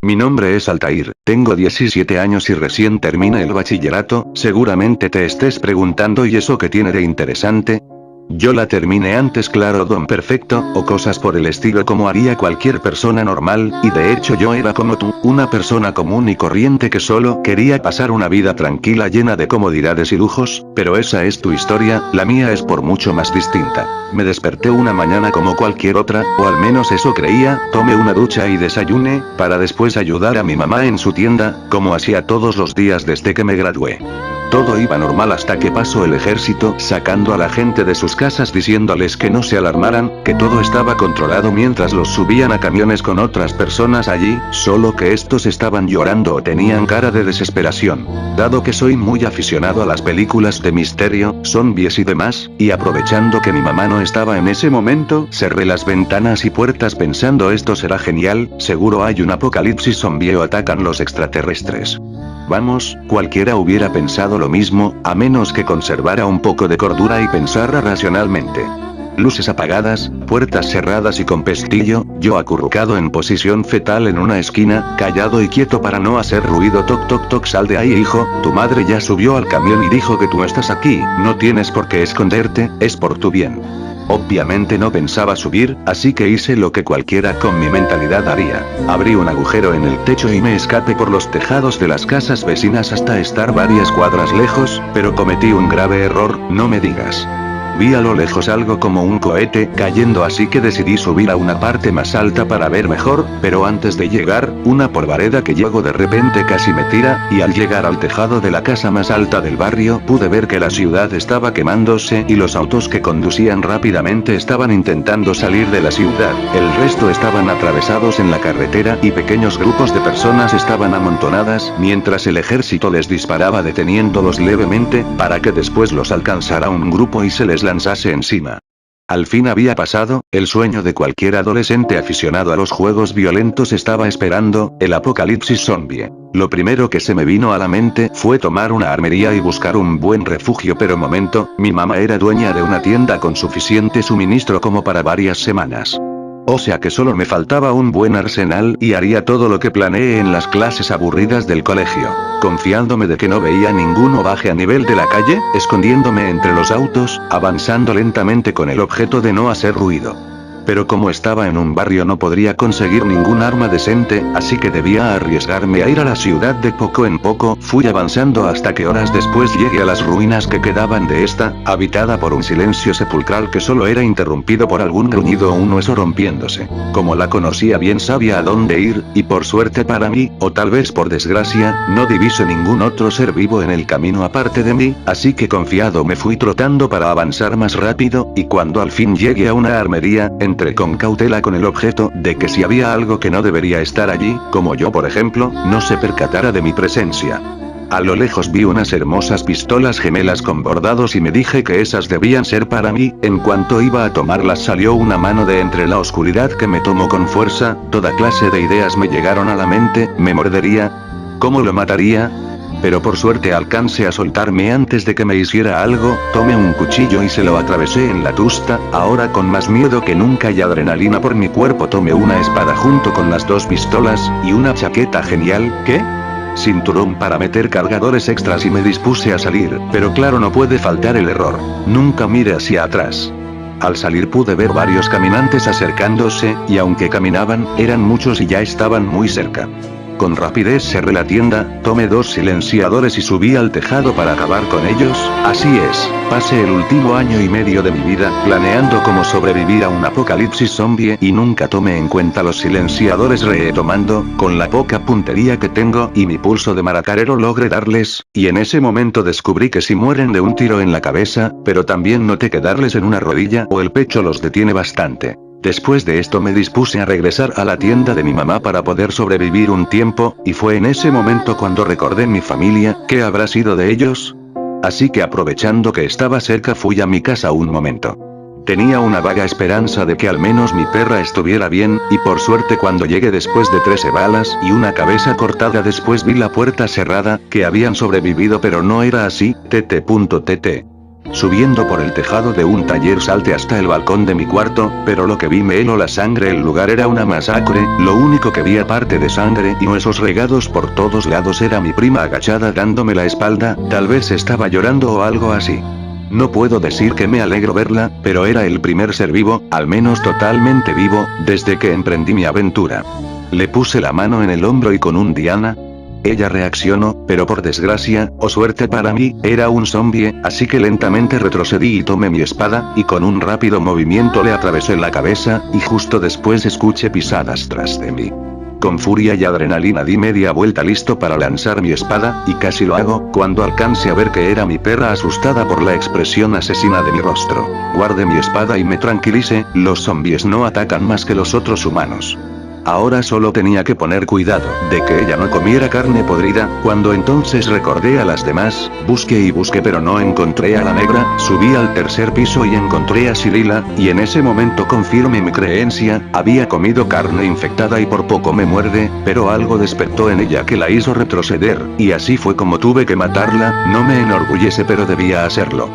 Mi nombre es Altair, tengo 17 años y recién terminé el bachillerato. Seguramente te estés preguntando, ¿y eso qué tiene de interesante? Yo la terminé antes, claro, don perfecto, o cosas por el estilo como haría cualquier persona normal, y de hecho yo era como tú, una persona común y corriente que solo quería pasar una vida tranquila llena de comodidades y lujos, pero esa es tu historia, la mía es por mucho más distinta. Me desperté una mañana como cualquier otra, o al menos eso creía, tomé una ducha y desayuné, para después ayudar a mi mamá en su tienda, como hacía todos los días desde que me gradué. Todo iba normal hasta que pasó el ejército, sacando a la gente de sus casas diciéndoles que no se alarmaran, que todo estaba controlado mientras los subían a camiones con otras personas allí, solo que estos estaban llorando o tenían cara de desesperación. Dado que soy muy aficionado a las películas de misterio, zombies y demás, y aprovechando que mi mamá no estaba en ese momento, cerré las ventanas y puertas pensando esto será genial, seguro hay un apocalipsis zombie o atacan los extraterrestres. Vamos, cualquiera hubiera pensado lo mismo, a menos que conservara un poco de cordura y pensara racionalmente. Luces apagadas, puertas cerradas y con pestillo, yo acurrucado en posición fetal en una esquina, callado y quieto para no hacer ruido. Toc toc toc, sal de ahí, hijo, tu madre ya subió al camión y dijo que tú estás aquí, no tienes por qué esconderte, es por tu bien. Obviamente no pensaba subir, así que hice lo que cualquiera con mi mentalidad haría. Abrí un agujero en el techo y me escapé por los tejados de las casas vecinas hasta estar varias cuadras lejos, pero cometí un grave error, no me digas. Vi a lo lejos algo como un cohete cayendo, así que decidí subir a una parte más alta para ver mejor, pero antes de llegar, una polvareda que llegó de repente casi me tira, y al llegar al tejado de la casa más alta del barrio pude ver que la ciudad estaba quemándose y los autos que conducían rápidamente estaban intentando salir de la ciudad, el resto estaban atravesados en la carretera y pequeños grupos de personas estaban amontonadas mientras el ejército les disparaba deteniéndolos levemente, para que después los alcanzara un grupo y se les lanzase encima. Al fin había pasado, el sueño de cualquier adolescente aficionado a los juegos violentos estaba esperando, el apocalipsis zombie. Lo primero que se me vino a la mente fue tomar una armería y buscar un buen refugio, pero momento, mi mamá era dueña de una tienda con suficiente suministro como para varias semanas. O sea que solo me faltaba un buen arsenal y haría todo lo que planeé en las clases aburridas del colegio. Confiándome de que no veía ninguno, bajé a nivel de la calle, escondiéndome entre los autos, avanzando lentamente con el objeto de no hacer ruido. Pero como estaba en un barrio no podría conseguir ningún arma decente, así que debía arriesgarme a ir a la ciudad de poco en poco. Fui avanzando hasta que horas después llegué a las ruinas que quedaban de esta, habitada por un silencio sepulcral que solo era interrumpido por algún gruñido o un hueso rompiéndose. Como la conocía bien sabía a dónde ir, y por suerte para mí, o tal vez por desgracia, no divisé ningún otro ser vivo en el camino aparte de mí, así que confiado me fui trotando para avanzar más rápido, y cuando al fin llegué a una armería, entré con cautela con el objeto de que si había algo que no debería estar allí, como yo por ejemplo, no se percatara de mi presencia. A lo lejos vi unas hermosas pistolas gemelas con bordados y me dije que esas debían ser para mí. En cuanto iba a tomarlas salió una mano de entre la oscuridad que me tomó con fuerza, toda clase de ideas me llegaron a la mente. ¿Me mordería? ¿Cómo lo mataría? Pero por suerte alcancé a soltarme antes de que me hiciera algo, tomé un cuchillo y se lo atravesé en la tusta, ahora con más miedo que nunca y adrenalina por mi cuerpo tomé una espada junto con las dos pistolas, y una chaqueta genial, ¿qué? Cinturón para meter cargadores extras y me dispuse a salir, pero claro no puede faltar el error, nunca mire hacia atrás. Al salir pude ver varios caminantes acercándose, y aunque caminaban, eran muchos y ya estaban muy cerca. Con rapidez cerré la tienda, tomé 2 silenciadores y subí al tejado para acabar con ellos. Así es, pasé el último año y medio de mi vida planeando cómo sobrevivir a un apocalipsis zombie y nunca tomé en cuenta los silenciadores. Retomando, con la poca puntería que tengo y mi pulso de maracarero logré darles, y en ese momento descubrí que si mueren de un tiro en la cabeza, pero también noté que darles en una rodilla o el pecho los detiene bastante. Después de esto me dispuse a regresar a la tienda de mi mamá para poder sobrevivir un tiempo, y fue en ese momento cuando recordé mi familia. ¿Qué habrá sido de ellos? Así que aprovechando que estaba cerca fui a mi casa un momento. Tenía una vaga esperanza de que al menos mi perra estuviera bien, y por suerte cuando llegué después de 13 balas y una cabeza cortada después vi la puerta cerrada, que habían sobrevivido pero no era así. subiendo por el tejado de un taller salté hasta el balcón de mi cuarto, pero lo que vi me heló la sangre. El lugar era una masacre, lo único que vi aparte de sangre y huesos regados por todos lados era mi prima agachada dándome la espalda, tal vez estaba llorando o algo así. No puedo decir que me alegro verla, pero era el primer ser vivo, al menos totalmente vivo, desde que emprendí mi aventura. Le puse la mano en el hombro y con un Diana. Ella reaccionó, pero por desgracia, o suerte para mí, era un zombie, así que lentamente retrocedí y tomé mi espada, y con un rápido movimiento le atravesé la cabeza, y justo después escuché pisadas tras de mí. Con furia y adrenalina di media vuelta listo para lanzar mi espada, y casi lo hago, cuando alcancé a ver que era mi perra asustada por la expresión asesina de mi rostro. Guardé mi espada y me tranquilicé, los zombies no atacan más que los otros humanos. Ahora solo tenía que poner cuidado de que ella no comiera carne podrida, cuando entonces recordé a las demás, busqué y busqué pero no encontré a la negra, subí al tercer piso y encontré a Cirila, y en ese momento confirmé mi creencia, había comido carne infectada y por poco me muerde, pero algo despertó en ella que la hizo retroceder, y así fue como tuve que matarla, no me enorgullece pero debía hacerlo.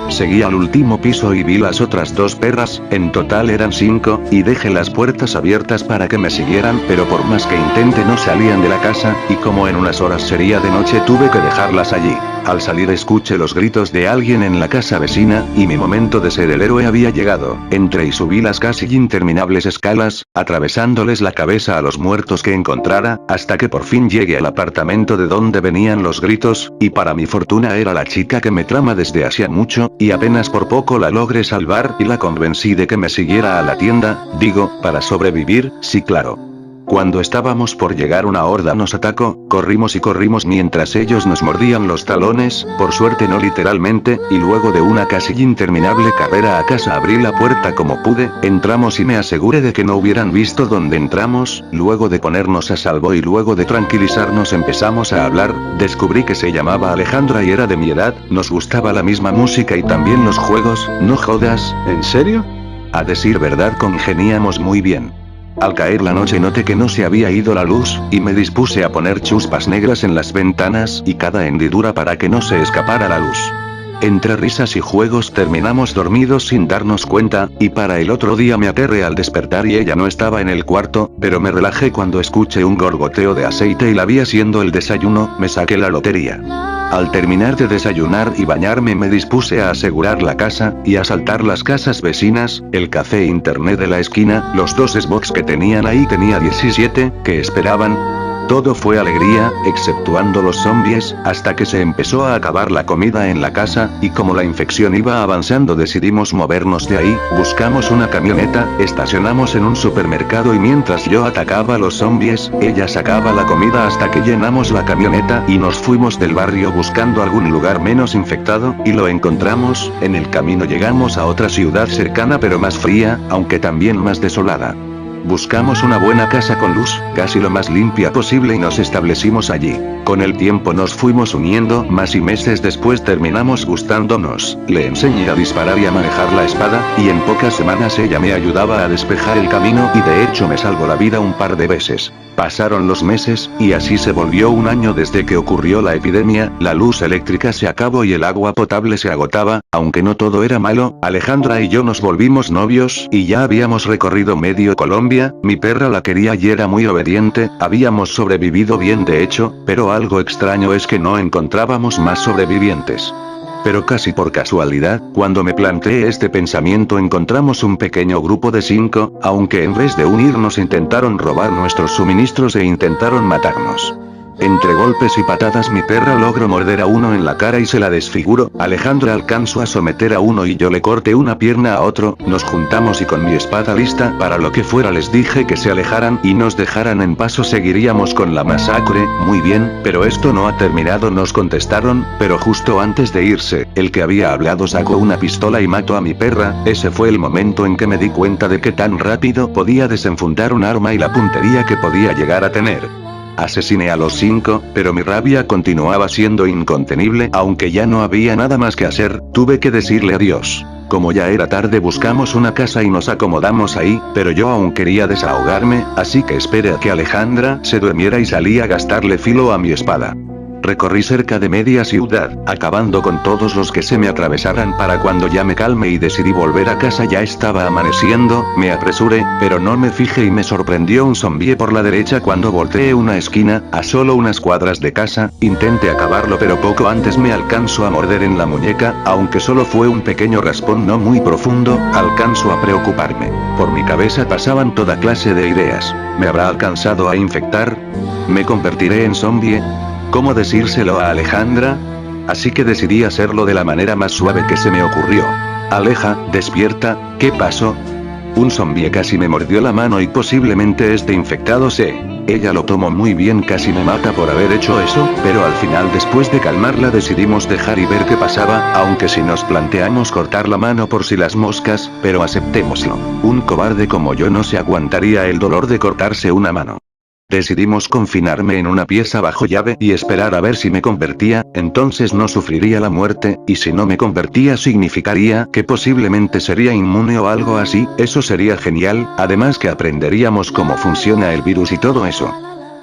Seguí al último piso y vi las otras dos perras, en total eran 5, y dejé las puertas abiertas para que me siguieran, pero por más que intente no salían de la casa, y como en unas horas sería de noche tuve que dejarlas allí. Al salir escuché los gritos de alguien en la casa vecina, y mi momento de ser el héroe había llegado. Entré y subí las casi interminables escalas, atravesándoles la cabeza a los muertos que encontrara, hasta que por fin llegué al apartamento de donde venían los gritos, y para mi fortuna era la chica que me trama desde hacía mucho, y apenas por poco la logré salvar y la convencí de que me siguiera a la tienda, digo, para sobrevivir, sí claro. Cuando estábamos por llegar una horda nos atacó, corrimos y corrimos mientras ellos nos mordían los talones, por suerte no literalmente, y luego de una casi interminable carrera a casa abrí la puerta como pude, entramos y me aseguré de que no hubieran visto dónde entramos, luego de ponernos a salvo y luego de tranquilizarnos empezamos a hablar, descubrí que se llamaba Alejandra y era de mi edad, nos gustaba la misma música y también los juegos, no jodas, ¿en serio? A decir verdad congeniamos muy bien. Al caer la noche noté que no se había ido la luz, y me dispuse a poner chuspas negras en las ventanas y cada hendidura para que no se escapara la luz. Entre risas y juegos terminamos dormidos sin darnos cuenta, y para el otro día me aterré al despertar y ella no estaba en el cuarto, pero me relajé cuando escuché un gorgoteo de aceite y la vi haciendo el desayuno, me saqué la lotería. Al terminar de desayunar y bañarme me dispuse a asegurar la casa, y asaltar las casas vecinas, el café internet de la esquina, los dos Xbox que tenían ahí tenía 17, que esperaban. Todo fue alegría, exceptuando los zombies, hasta que se empezó a acabar la comida en la casa, y como la infección iba avanzando decidimos movernos de ahí, buscamos una camioneta, estacionamos en un supermercado y mientras yo atacaba a los zombies, ella sacaba la comida hasta que llenamos la camioneta y nos fuimos del barrio buscando algún lugar menos infectado, y lo encontramos, en el camino llegamos a otra ciudad cercana pero más fría, aunque también más desolada. Buscamos una buena casa con luz, casi lo más limpia posible y nos establecimos allí. Con el tiempo nos fuimos uniendo más y meses después terminamos gustándonos. Le enseñé a disparar y a manejar la espada, y en pocas semanas ella me ayudaba a despejar el camino y de hecho me salvó la vida un par de veces. Pasaron los meses, y así se volvió un año desde que ocurrió la epidemia, la luz eléctrica se acabó y el agua potable se agotaba, aunque no todo era malo, Alejandra y yo nos volvimos novios, y ya habíamos recorrido medio Colombia, mi perra la quería y era muy obediente, habíamos sobrevivido bien de hecho, pero algo extraño es que no encontrábamos más sobrevivientes. Pero casi por casualidad, cuando me planteé este pensamiento encontramos un pequeño grupo de 5, aunque en vez de unirnos intentaron robar nuestros suministros e intentaron matarnos. Entre golpes y patadas mi perra logró morder a uno en la cara y se la desfiguró, Alejandra alcanzó a someter a uno y yo le corté una pierna a otro, nos juntamos y con mi espada lista para lo que fuera les dije que se alejaran y nos dejaran en paz o seguiríamos con la masacre. Muy bien, pero esto no ha terminado, nos contestaron, pero justo antes de irse, el que había hablado sacó una pistola y mató a mi perra, ese fue el momento en que me di cuenta de que tan rápido podía desenfundar un arma y la puntería que podía llegar a tener. Asesiné a los 5, pero mi rabia continuaba siendo incontenible, aunque ya no había nada más que hacer, tuve que decirle adiós. Como ya era tarde buscamos una casa y nos acomodamos ahí, pero yo aún quería desahogarme, así que esperé a que Alejandra se durmiera y salí a gastarle filo a mi espada. Recorrí cerca de media ciudad, acabando con todos los que se me atravesaran para cuando ya me calme y decidí volver a casa ya estaba amaneciendo, me apresuré, pero no me fijé y me sorprendió un zombie por la derecha cuando volteé una esquina, a solo unas cuadras de casa, intenté acabarlo pero poco antes me alcanzó a morder en la muñeca, aunque solo fue un pequeño raspón no muy profundo, alcanzo a preocuparme. Por mi cabeza pasaban toda clase de ideas. ¿Me habrá alcanzado a infectar? ¿Me convertiré en zombie? ¿Cómo decírselo a Alejandra? Así que decidí hacerlo de la manera más suave que se me ocurrió. Aleja, despierta, ¿qué pasó? Un zombie casi me mordió la mano y posiblemente esté infectado Ella lo tomó muy bien, casi me mata por haber hecho eso, pero al final después de calmarla decidimos dejar y ver qué pasaba, aunque si nos planteamos cortar la mano por si las moscas, pero aceptémoslo. Un cobarde como yo no se aguantaría el dolor de cortarse una mano. Decidimos confinarme en una pieza bajo llave y esperar a ver si me convertía, entonces no sufriría la muerte, y si no me convertía significaría que posiblemente sería inmune o algo así, eso sería genial, además que aprenderíamos cómo funciona el virus y todo eso.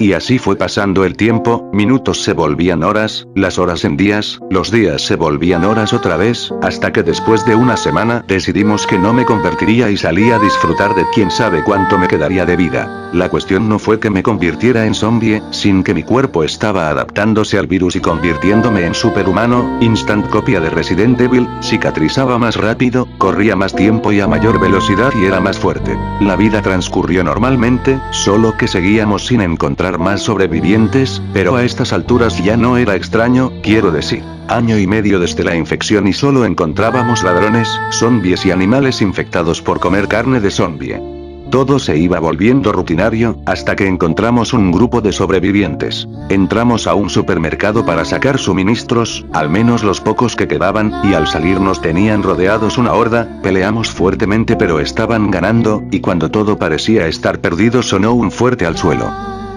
Y así fue pasando el tiempo, minutos se volvían horas, las horas en días, los días se volvían horas otra vez, hasta que después de una semana decidimos que no me convertiría y salí a disfrutar de quién sabe cuánto me quedaría de vida. La cuestión no fue que me convirtiera en zombie, sin que mi cuerpo estaba adaptándose al virus y convirtiéndome en superhumano, instant copia de Resident Evil, cicatrizaba más rápido, corría más tiempo y a mayor velocidad y era más fuerte. La vida transcurrió normalmente, solo que seguíamos sin encontrar más sobrevivientes, pero a estas alturas ya no era extraño, quiero decir. Año y medio desde la infección y solo encontrábamos ladrones, zombies y animales infectados por comer carne de zombie. Todo se iba volviendo rutinario, hasta que encontramos un grupo de sobrevivientes. Entramos a un supermercado para sacar suministros, al menos los pocos que quedaban, y al salir nos tenían rodeados una horda, peleamos fuertemente pero estaban ganando, y cuando todo parecía estar perdido sonó un fuerte al suelo.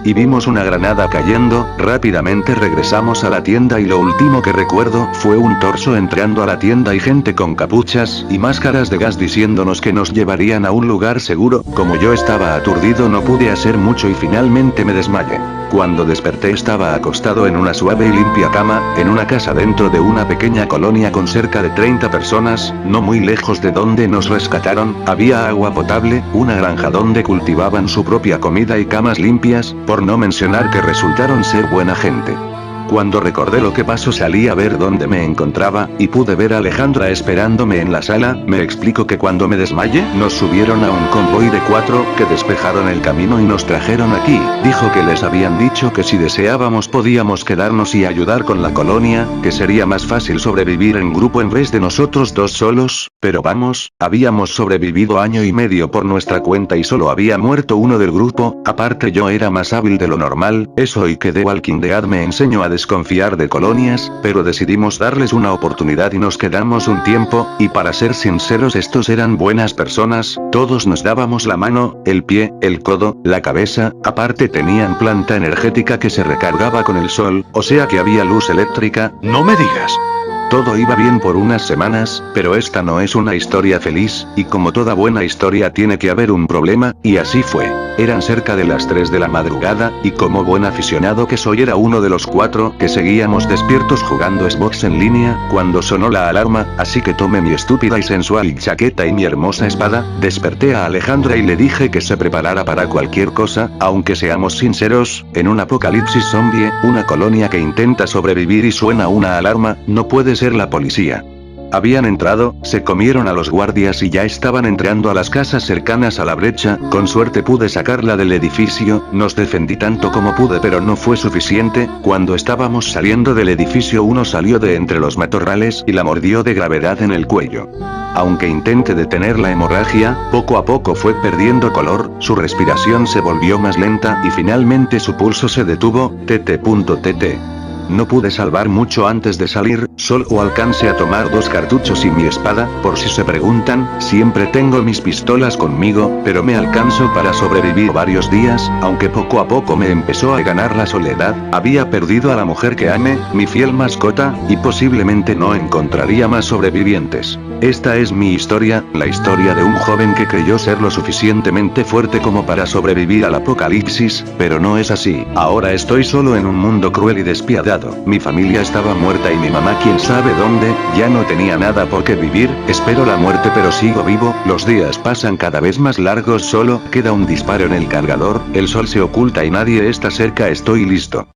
Y vimos una granada cayendo, rápidamente regresamos a la tienda y lo último que recuerdo fue un torso entrando a la tienda y gente con capuchas y máscaras de gas diciéndonos que nos llevarían a un lugar seguro, como yo estaba aturdido no pude hacer mucho y finalmente me desmayé. Cuando desperté estaba acostado en una suave y limpia cama, en una casa dentro de una pequeña colonia con cerca de 30 personas, no muy lejos de donde nos rescataron, había agua potable, una granja donde cultivaban su propia comida y camas limpias, por no mencionar que resultaron ser buena gente. Cuando recordé lo que pasó salí a ver dónde me encontraba, y pude ver a Alejandra esperándome en la sala. Me explico que cuando me desmayé, nos subieron a un convoy de 4, que despejaron el camino y nos trajeron aquí. Dijo que les habían dicho que si deseábamos podíamos quedarnos y ayudar con la colonia, que sería más fácil sobrevivir en grupo en vez de nosotros dos solos, pero vamos, habíamos sobrevivido año y medio por nuestra cuenta y solo había muerto uno del grupo, aparte yo era más hábil de lo normal, eso y que The Walking Dead me enseñó a desconfiar de colonias, pero decidimos darles una oportunidad y nos quedamos un tiempo, y para ser sinceros estos eran buenas personas, todos nos dábamos la mano, el pie, el codo, la cabeza, aparte tenían planta energética que se recargaba con el sol, o sea que había luz eléctrica, no me digas. Todo iba bien por unas semanas, pero esta no es una historia feliz, y como toda buena historia tiene que haber un problema, y así fue. Eran cerca de las 3 de la madrugada, y como buen aficionado que soy era uno de los 4 que seguíamos despiertos jugando Xbox en línea, cuando sonó la alarma, así que tomé mi estúpida y sensual chaqueta y mi hermosa espada, desperté a Alejandra y le dije que se preparara para cualquier cosa, aunque seamos sinceros, en un apocalipsis zombie, una colonia que intenta sobrevivir y suena una alarma, no puede ser la policía. Habían entrado, se comieron a los guardias y ya estaban entrando a las casas cercanas a la brecha, con suerte pude sacarla del edificio, nos defendí tanto como pude pero no fue suficiente, cuando estábamos saliendo del edificio uno salió de entre los matorrales y la mordió de gravedad en el cuello. Aunque intenté detener la hemorragia, poco a poco fue perdiendo color, su respiración se volvió más lenta y finalmente su pulso se detuvo, tt. No pude salvar mucho antes de salir, solo alcancé a tomar 2 cartuchos y mi espada, por si se preguntan, siempre tengo mis pistolas conmigo, pero me alcanzó para sobrevivir varios días, aunque poco a poco me empezó a ganar la soledad, había perdido a la mujer que amé, mi fiel mascota, y posiblemente no encontraría más sobrevivientes. Esta es mi historia, la historia de un joven que creyó ser lo suficientemente fuerte como para sobrevivir al apocalipsis, pero no es así. Ahora estoy solo en un mundo cruel y despiadado. Mi familia estaba muerta y mi mamá quién sabe dónde, ya no tenía nada por qué vivir, espero la muerte pero sigo vivo, los días pasan cada vez más largos, solo queda un disparo en el cargador, el sol se oculta y nadie está cerca, estoy listo.